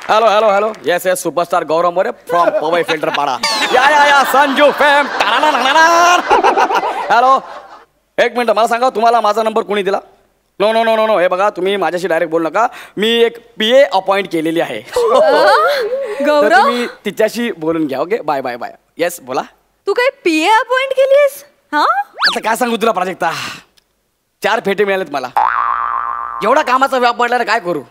Hello hello hello yes yes superstar Gaurav More from Powai Filter Pada. या Sanju fam. Hello एक minute मला सांगा तुम्हाला माझा नंबर कोणी दिला? No no no no no हे बघा तुम्ही माझ्याशी डायरेक्ट बोलू नका. मी एक PA अपॉइंट केलेली आहे. गौरव तुम्ही तिच्याशी बोलून घ्या. Okay bye bye bye. Yes बोला. तू काय PA अपॉइंट केलीस? हा आता काय सांगू तुला प्राजक्ता 4 फेटे मिळालेत मला. एवढा कामाचा व्याप पडला ना काय करू.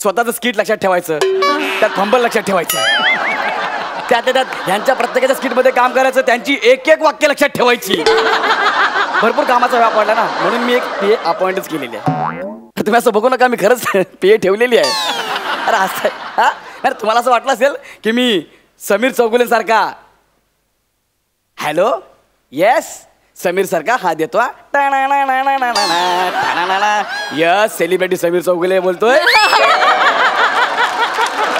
स्वतःचं स्किट लक्षात ठेवायचं त्यात फंबल लक्षात ठेवायचं त्यात ह्यांच्या प्रत्येकाच्या स्किटमध्ये काम करायचं त्यांची एक एक वाक्य लक्षात ठेवायची. भरपूर कामाचा व्याप पडला ना म्हणून मी एक PA अपॉइंटच केलेली आहे. तुम्ही असं बघू नका मी खरंच PA ठेवलेली आहे. अरे असं हा अरे तुम्हाला असं वाटलं असेल की मी समीर चौगुलेसारखा हॅलो येस समीर सारखा हा देतो. यस सेलिब्रिटी समीर चौगुले बोलतोय.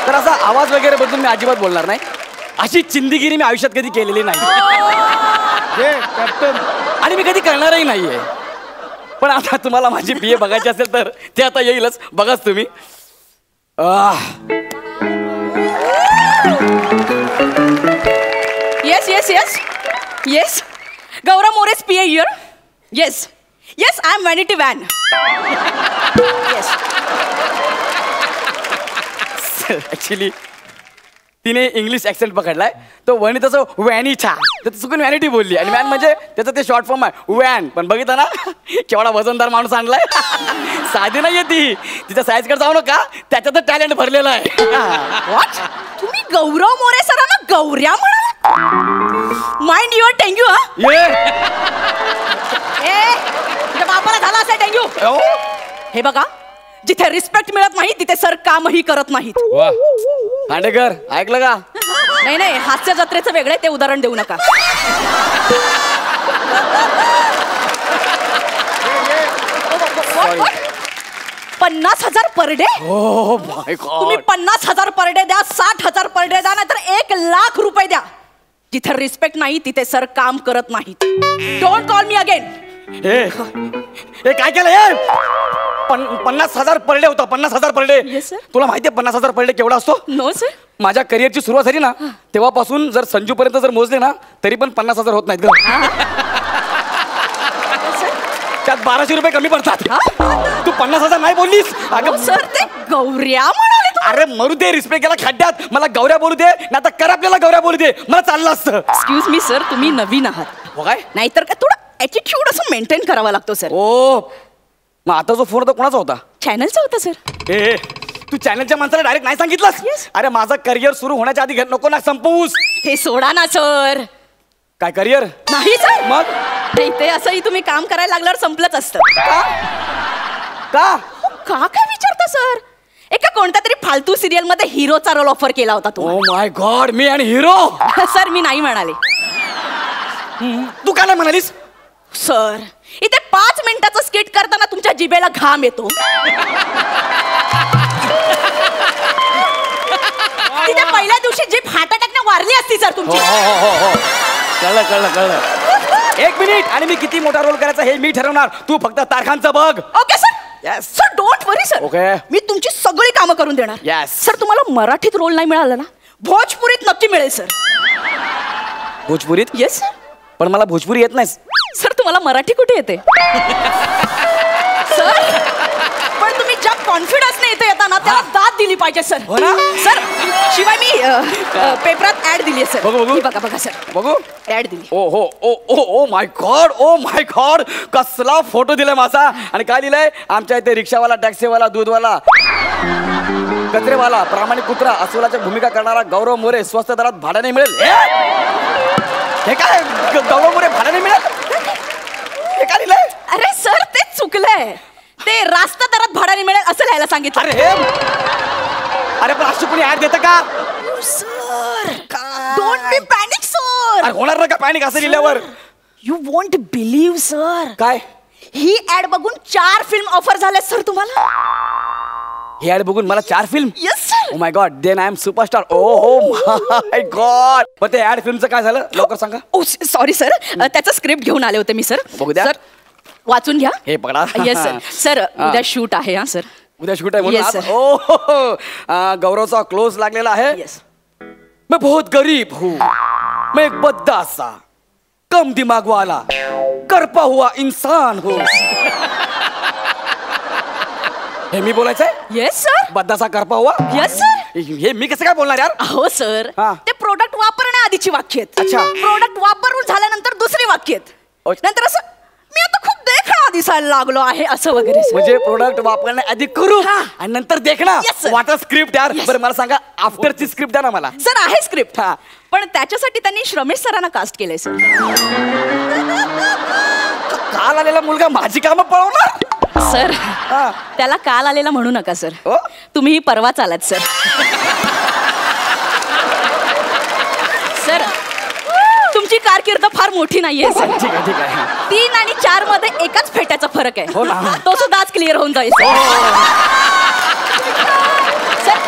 तर असा आवाज वगैरे बदलून मी अजिबात बोलणार नाही. अशी चिंदीगिरी मी आयुष्यात कधी केलेली नाही आणि मी कधी करणारही नाहीये. पण आता तुम्हाला माझी PA बघायची असेल तर ते आता येईलच. बघाच तुम्ही. Yes yes yes yes Gaurav More's PA here. Yes yes I am Vanity Van. Yes actually तिने इंग्लिश ऍक्सेंट पकडलाय. तो वनिताचं वॅनिटा तर चुकून व्हॅनिटी बोलली आणि वॅन म्हणजे त्याचं ते शॉर्ट फॉर्म आहे वॅन. पण बघितलं ना केवढा वजनदार माणूस आणलाय. साधी नाहीये ती. तिच्या साईजकडे जाऊ नका त्याच्यातच टॅलेंट भरलेलं आहे. What? तुम्ही गौरव मोरे सरांना गौऱ्या म्हणाला? Mind your dengue. हा तुझ्या बापाला झाला असेल डेंग्यू. हे बघा जिथे रिस्पेक्ट मिळत नाही तिथे सर कामही करत नाहीत. खांडेकर ऐकलं का? नाही नाही हास्य जत्रेचं वेगळे ते उदाहरण देऊ नका. What? 50,000 per day? Oh my God. तुम्ही 50,000 पर डे द्या 60,000 पर डे द्या नाहीतर 1,00,000 रुपये द्या. जिथे रिस्पेक्ट नाही तिथे सर काम करत नाहीत. Don't call me again. हे काय केलं? 50,000 पर डे होता. 50,000 पर डे. Yes, sir. तुला माहितीये 50,000 पर डे केवढा असतो? No sir. माझ्या करिअरची सुरुवात झाली ना तेव्हापासून जर संजू पर्यंत जर मोजले ना तरी पण 50,000 होत नाहीत ग. त्यात 1200 रुपये कमी पडतात. तू 50,000 नाही बोललीस अगं सर ते गौऱ्या म्हणाले. अरे मरू दे. रिस्पेक्ट केला खड्ड्यात. मला गौऱ्या बोलू दे ना तर कर आपल्याला गौऱ्या बोलू दे. मला चाललं असतं. एक्सक्यूज मी सर तुम्ही नवीन आहात. हो काय? नाहीतर काय थोडं ॲटिट्यूड असं मेंटेन करावा लागतो सर. ओ मग आता जो फोन होता कोणाचा होता? चॅनलचा होता सर. ए तू चॅनलच्या माणसाला डायरेक्ट नाही सांगितलंस? अरे माझं करिअर सुरू होण्याच्या आधी नको ना संपवूस. हे सोडा ना सर. काय करिअर? नाही सर. मग ते असंही तुम्ही काम करायला लागल्यावर संपलंच असतं. का काय विचारता सर? एका कोणत्या तरी फालतू सिरियल मध्ये हिरोचा रोल ऑफर केला होता ओ माय गॉड मी आणि हिरो. सर मी नाही म्हणाले. तू काय नाही म्हणालीस? सर इथे 5 मिनिटाचं स्किट करताना तुमच्या जिभेला घाम येतो. तिथे पहिल्या दिवशी जीभ हार्ट अटॅकने वारली असती सर तुमची. कळलं कळलं कळलं. 1 मिनिट आणि मी किती मोठा रोल करायचा हे मी ठरवणार. तू फक्त तारखांचं बघ. Okay sir. Yes. Sir don't worry sir. ओके मी तुमची सगळी कामं करून देणार. Yes. सर तुम्हाला मराठीत रोल नाही मिळाला ना भोजपुरीत नक्की मिळेल सर. भोजपुरीत? Yes sir. पण मला भोजपुरी येत नाही सर. तुम्हाला मराठी कुठे येते? सर पण तुम्ही ज्या कॉन्फिडन्सने इथे येता ना त्याला दाद दिली पाहिजे सर. हो ना? सर शिवाय मी पेपरात ऍड दिली आहे सर. बघू बघा बघा सर. बघू ऍड दिली. ओ हो oh oh oh my God oh my God कसला फोटो दिलाय माझा. आणि काय दिलंय? आमच्या इथे रिक्षावाला टॅक्सीवाला दूधवाला कचरेवाला प्रामाणिक कुत्रा अस्वलाच्या भूमिका करणारा गौरव मोरे स्वस्त दरात भाड्याने मिळेल. हे काय गौरव मोरे भाड्याने मिळेल? हे काय दिलंय? अरे सर ते चुकलंय. ते रास्ता दरात भाड्याने मिळेल असं लिहायला सांगितलं. अरे पण अशी कोणी ऍड देतं का? Sir don't be panic sir. अरे होणार ना का पॅनिक असं लिहिल्यावर? You won't believe sir. काय? ही ऍड बघून 4 फिल्म ऑफर झाल्या सर तुम्हाला. ही ऍड बघून मला 4 film? Yes sir. Oh my God then I am superstar. Oh my God. पण ते ऍड फिल्मचं काय झालं लवकर सांगा. ओ सॉरी सर त्याचं स्क्रिप्ट घेऊन आले होते मी सर. बघू द्या. सर वाचून घ्या. हे पकडा. Yes sir. सर उद्या शूट आहे. हा सर. उद्या शूट आहे Yes, म्हणून sir. ओ हो, हो. गौरवचा क्लोज लागलेला आहे. येस मैं बहुत गरीब हूँ, मैं एक बद्दा सा कम दिमाग वाला करपा हुआ इंसान हूँ. हे मी बोलायचंय? येस सर बद्दासा करपा हुआ. येस सर हे मी कसं काय बोलणार यार? हो सर हा. ते प्रोडक्ट वापरण्याआधीची वाक्य आहेत. अच्छा. प्रोडक्ट वापरून झाल्यानंतर दुसरी वाक्य आहेत. अच्छा. नंतर असं मी आता खूप देखणा दिसायला लागलो आहे असं वगैरे sir. म्हणजे प्रोडक्ट वापरण्या आधी करू हा. आणि नंतर देखना. Yes, sir. वाटर स्क्रिप्ट यार. Yes. बरं मला सांगा आफ्टरची स्क्रिप्ट द्या ना मला. सर आहे स्क्रिप्ट हा. पण त्याच्यासाठी त्यांनी श्रमेश सरांना कास्ट केलंय सर. काल आलेला मुलगा माझी कामं पळवणार. सर हा. त्याला काल आलेला म्हणू नका सर. हो? तुम्ही परवाच आलात सर. सर तुमची कारकीर्द फार मोठी नाहीये सर. ठीक आहे ठीक आहे. 3 आणि 4 मध्ये एकाच फेट्याचा फरक आहे. हो ना. तो सुद्धा आज क्लिअर होऊन जाईल सर. सर,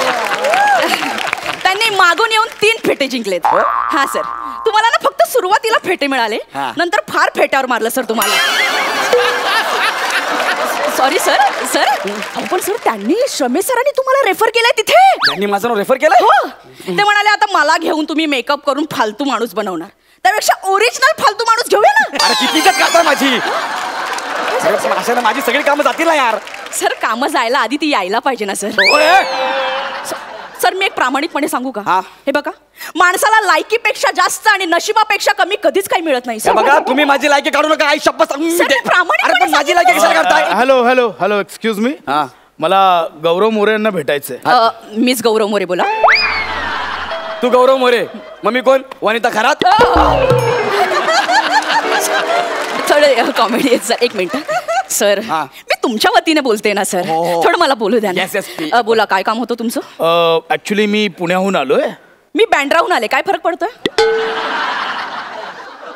त्यांनी मागून येऊन 3 फेटे जिंकलेत. हो? हा सर तुम्हाला ना फक्त सुरुवातीला फेटे मिळाले हा. नंतर फार फेट्यावर मारलं सर तुम्हाला. सॉरी सर सर पण सर त्यांनी श्रमेश सरांनी तुम्हाला रेफर केलंय तिथे. त्यांनी माझं नाव रेफर केलं. हो ते म्हणाले आता मला घेऊन तुम्ही मेकअप करून फालतू माणूस बनवणार त्यापेक्षा ओरिजिनल फालतू माणूस घेऊया ना. अरे किती इज्जत करता माझी. अरे पण अशाने माझी सगळी कामं जातील ना यार. सर कामं जायला आधी ती यायला पाहिजे ना सर. ओए, सर मी एक प्रामाणिकपणे सांगू का हा. हे बघा माणसाला लायकीपेक्षा जास्त आणि नशिबापेक्षा कमी कधीच काही मिळत नाही हे सर. बघा तुम्ही माझी लायकी काढू नका. आई शप्पथ सांगून सर, देते. मी प्रामाणिकपणे अरे पण माझी लायकी कशाला काढताय? Hello hello hello excuse me. हा. मला गौरव मोरे यांना भेटायचंय. मिस गौरव मोरे बोला. तू गौरव मोरे मग मी कोण? वनिता खरात. थोडं कॉमेडी आहे सर. एक मिनिट सर हा. मी तुमच्या वतीने बोलते ना सर. हो, हो. थोडं मला बोलू द्या ना. Yes, yes, please. बोला काय काम होतं तुमचं? ऍक्च्युली मी पुण्याहून आलोय. मी बँड्राहून आले. काय फरक पडतोय?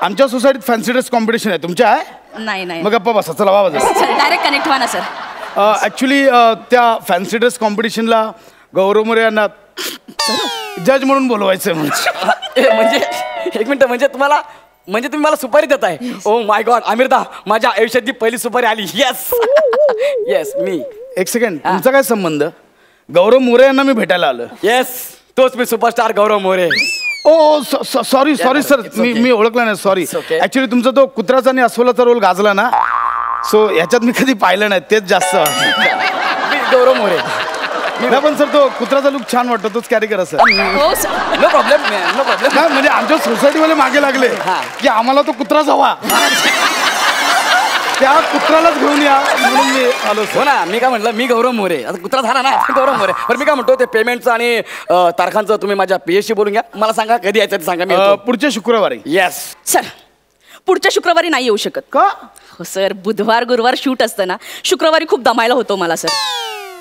आमच्या सोसायटीत फॅन्सी ड्रेस कॉम्पिटिशन आहे. तुमच्या आहे? नाही नाही मग गप्पा बसा. चला वा सर डायरेक्ट कनेक्ट व्हा ना सर. ऍक्च्युली त्या फॅन्सी ड्रेस कॉम्पिटिशनला गौरव मोरे यांना जज म्हणून बोलवायचंय म्हणजे. म्हणजे एक मिनिट म्हणजे तुम्हाला म्हणजे तुम्ही मला सुपारी देताय? ओ माय गॉड अमिरदा माझ्या आयुष्यातली पहिली सुपारी आली. येस येस मी. एक सेकंड तुमचा काय संबंध? गौरव मोरे यांना मी भेटायला आलो. येस तोच मी superstar Gaurav More. Oh sorry sorry sir. it's okay. मी ओळखला नाही. सॉरी. It's okay. ऍक्च्युली तुमचा तो कुत्र्याचा आणि अस्वलाचा रोल गाजला ना सो ह्याच्यात मी कधी पाहिलं नाही. तेच जास्त. मी गौरव मोरे. नाही पण सर तो कुत्र्याचा लुक छान वाटतो. तोच कॅरी करा सर. हो sir. No problem no problem. नाही म्हणजे आमच्या सोसायटीवाले मागे लागले हा. की आम्हाला तो कुत्राच हवा. त्या कुत्रालाच घेऊन या म्हणून मी आलो हो ना मी काय म्हटलं मी गौरव मोरे. आता कुत्रा झाला ना गौरव मोरे. बरं मी काय म्हणतो ते पेमेंटचं आणि तारखांचं तुम्ही माझ्या पीएसशी बोलून घ्या. मला सांगा कधी यायचं ते सांगा मी येतो. पुढच्या शुक्रवारी. येस. सर पुढच्या शुक्रवारी नाही येऊ शकत. का? हो सर बुधवार गुरुवार शूट असतं ना. शुक्रवारी खूप दमायला होतो मला सर.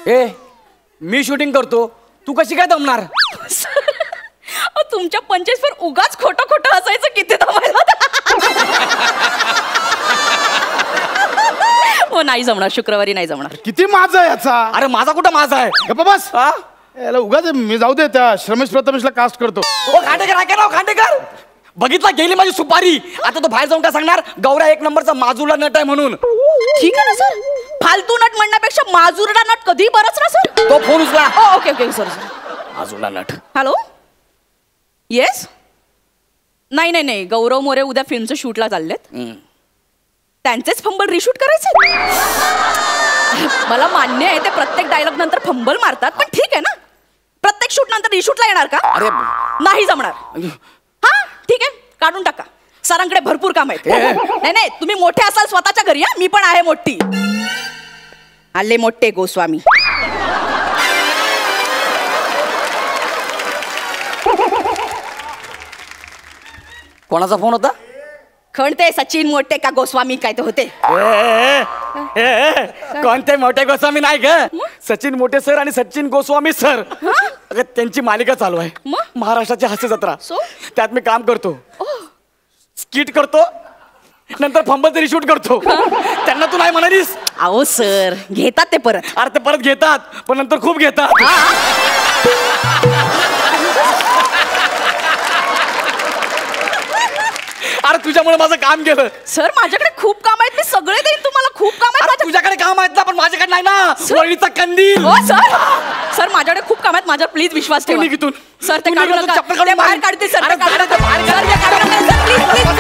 ए मी शूटिंग करतो तू कशी काय दमणार? तुमच्या 25 वर उगाच खोटं खोटं असायचं किती दमायला हो नाही जमणार. शुक्रवारी नाही जमणार. किती माझा याचा? अरे माझा कुठं माझा आहे? गप्पा बस. हा? याला उगाच मी जाऊ दे. त्या श्रमेश प्रथमेशला कास्ट करतो. ओ खांडेकर ऐका राव खांडेकर. बघितला गेली माझी सुपारी. आता तो बाहेर जाऊन काय सांगणार गौरा 1 नंबरचा माजूला नट आहे म्हणून. ठीक आहे ना सर. फालतू नट म्हणण्यापेक्षा माजुरडा नट कधी बरंच ना सर. तो फोन उचला. Okay okay sir sir. माजूला नट. Hello yes. नाही नाही नाही गौरव मोरे उद्या फिल्मचं शूटला चाललेत. त्यांचेच फंबल रिशूट करायचे. मला मान्य आहे ते प्रत्येक डायलॉग नंतर फंबल मारतात पण ठीक आहे ना. प्रत्येक शूट नंतर रिशूटला येणार का? अरे नाही जमणार. हा ठीक आहे काढून टाका. सरांकडे भरपूर काम आहेत. नाही नाही तुम्ही मोठे असाल स्वतःच्या घरी. हा मी पण आहे मोठी. आले मोठे गोस्वामी. कोणाचा फोन होता? खणते सचिन मोठे का गोस्वामी काय ते होते. कोणते मोठे गोस्वामी नाही ग. सचिन मोठे सर आणि सचिन गोस्वामी सर. अगं त्यांची मालिका चालू आहे मग? महाराष्ट्राची हास्य जत्रा. So? त्यात मी काम करतो. स्किट करतो नंतर फंबल तरी शूट करतो. त्यांना तू नाही म्हणालीस? अहो सर घेतात ते परत. अरे ते परत घेतात पण नंतर खूप घेतात. अरे तुझ्या तुझ्यामुळे माझं काम गेलं. सर माझ्याकडे खूप काम आहेत, मी सगळे देईन तुम्हाला. खूप काम आहेत अरे माझ्या- तुझ्याकडे काम आहेत ना, पण माझ्याकडे नाही ना. सर. वळीचा कंदील. हो सर माझ्याकडे खूप काम आहेत, माझ्यावर प्लीज विश्वास ठेवा. निघ इथून. सर ते तू काढू निघ, तू नका. चप्पल काढून ते बाहेर बाहेर. काढते सर. अरे ते काढू बाहेर नका. काढ. सर, ते काढू नका. Sir, please